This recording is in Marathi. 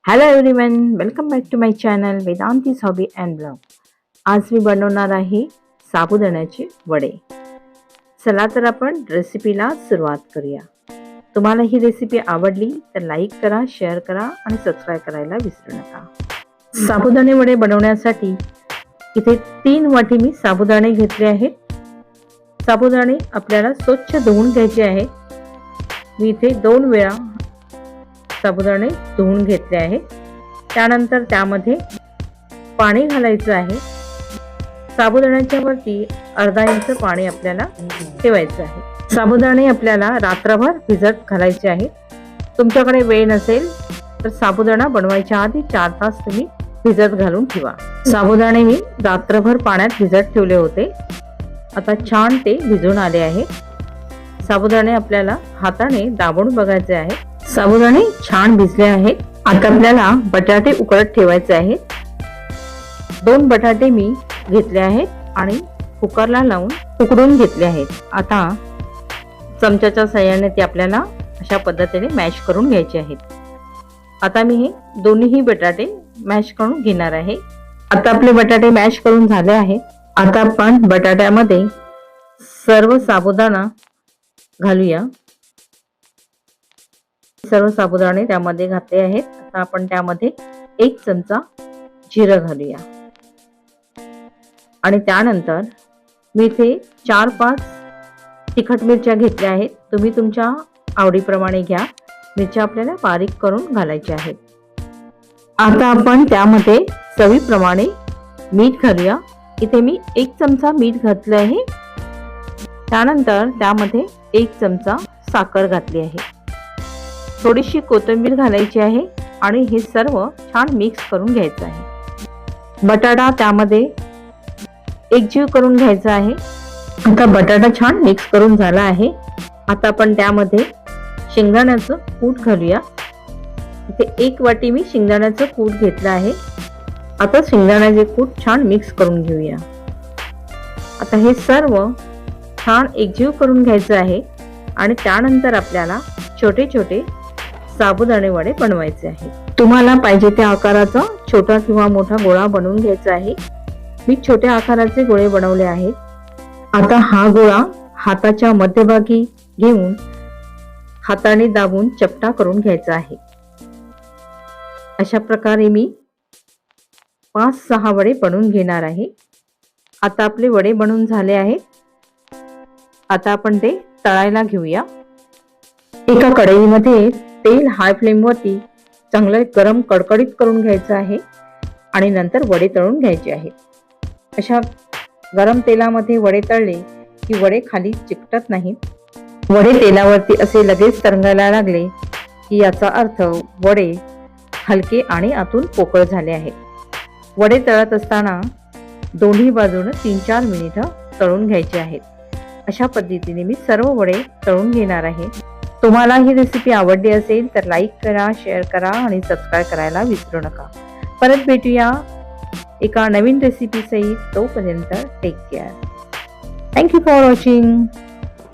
Hello everyone, welcome back to my channel Vedanti's hobby and blog. आज मी बनवणार आहे साबुदाण्याचे वडे. चला तर आपण रेसिपीला सुरुवात करूया. तुम्हाला ही रेसिपी आवडली तर लाईक करा, शेअर करा आणि सबस्क्राईब करायला विसरू नका. साबुदाणे वडे बनवण्यासाठी इथे 3 वाटी मी साबुदाणे घेतले आहेत. साबुदाणे आपल्याला स्वच्छ धुवून घ्यायचे आहेत. मी इथे 2 वेळा साबुदाणे धुवून घेतले आहे. त्यानंतर त्यामध्ये पाणी घालायचं आहे. साबुदाण्याच्या वरती अर्धा इंच पाणी आपल्याला ठेवायचं आहे. साबुदाणे आपल्याला रात्रभर भिजत घालायचे आहे. तुमच्याकडे वेळ नसेल तर साबुदाणा बनवायच्या आधी 4 तास तुम्ही भिजत घालून ठेवा. साबुदाणे मी रात्रभर पाण्यात भिजत ठेवले होते. आता छान ते भिजून आले आहे. साबुदाणे आपल्याला हाताने दाबून बघायचे आहे. साबुदाणे छान भिजले आहेत. आता आपल्याला बटाटे उकळत ठेवायचे आहेत. 2 बटाटे मी घेतले आहेत आणि कुकरला लावून उकडून घेतले आहेत. आता चमच्याच्या साहाय्याने ते आपल्याला अशा पद्धतीने मॅश करून घ्यायचे आहेत. आता मी हे दोन्ही बटाटे मॅश करून घेणार आहे. आता आपले बटाटे मॅश करून झाले आहेत. आता आपण बटाट्यामध्ये सर्व साबुदाणा घालूया. सर्व साबुदाणे त्यामध्ये घातले आहेत. आता आपण त्यामध्ये 1 चमचा जिरं घालूया आणि त्यानंतर मी इथे 4-5 तिखट मिरच्या घेतल्या आहेत. तुम्ही तुमच्या आवडीप्रमाणे घ्या. मिरच्या आपल्याला बारीक करून घालायच्या आहेत. आता आपण त्यामध्ये चवीप्रमाणे मीठ घालूया. इथे मी 1 चमचा मीठ घातले आहे. त्यानंतर त्यामध्ये 1 चमचा साखर घातली आहे. थोडीशी कोथिंबीर घालायची आहे आणि हे सर्व छान मिक्स करून घ्यायचं आहे. बटाटा त्यामध्ये एकजीव करून घ्यायचा आहे. आता बटाटा छान मिक्स करून झाला आहे. आता आपण त्यामध्ये शेंगदाण्याचं कूट घालूया. इथे 1 वाटी मी शेंगदाण्याचं कूट घेतलं आहे. आता शेंगदाण्याचे कूट छान मिक्स करून घेऊया. आता हे सर्व छान एकजीव करून घ्यायचं आहे आणि त्यानंतर आपल्याला छोटे छोटे साबुदाणे वडे बनवायचे आहे. तुम्हाला पाहिजे त्या आकाराचा छोटा किंवा मोठा गोळा बनवून घ्यायचा आहे. मी छोट्या आकाराचे गोळे बनवले आहेत. आता हा गोळा हाताच्या मध्यभागी घेऊन हाताने दाबून चपटा करून घ्यायचा आहे. अशा प्रकारे मी 5-6 वडे बनवून घेणार आहे. आता आपले वडे बनवून झाले आहेत. आता आपण ते तळायला घेऊया. एका कढईमध्ये तेल हाय फ्लेम वरती चांगलं गरम कडकडीत करून घ्यायचं आहे आणि नंतर वडे तळून घ्यायचे आहेत. अशा गरम तेलामध्ये वडे तळले की वडे खाली चिकटत नाहीत. वडे तेलावरती असे लगेच तरंगायला लागले की याचा अर्थ वडे हलके आणि आतून पोकळ झाले आहेत. वडे तळत असताना दोन्ही बाजूने 3-4 मिनिटं तळून घ्यायचे आहेत. अशा पद्धतीने मी सर्व वडे तळून घेणार आहे. तुम्हाला ही रेसिपी आवडली असेल तर लाईक करा, शेअर करा आणि सबस्क्राईब करायला विसरू नका. परत भेटूया एका नवीन रेसिपी सहित. तोपर्यंत take care. Thank you for watching.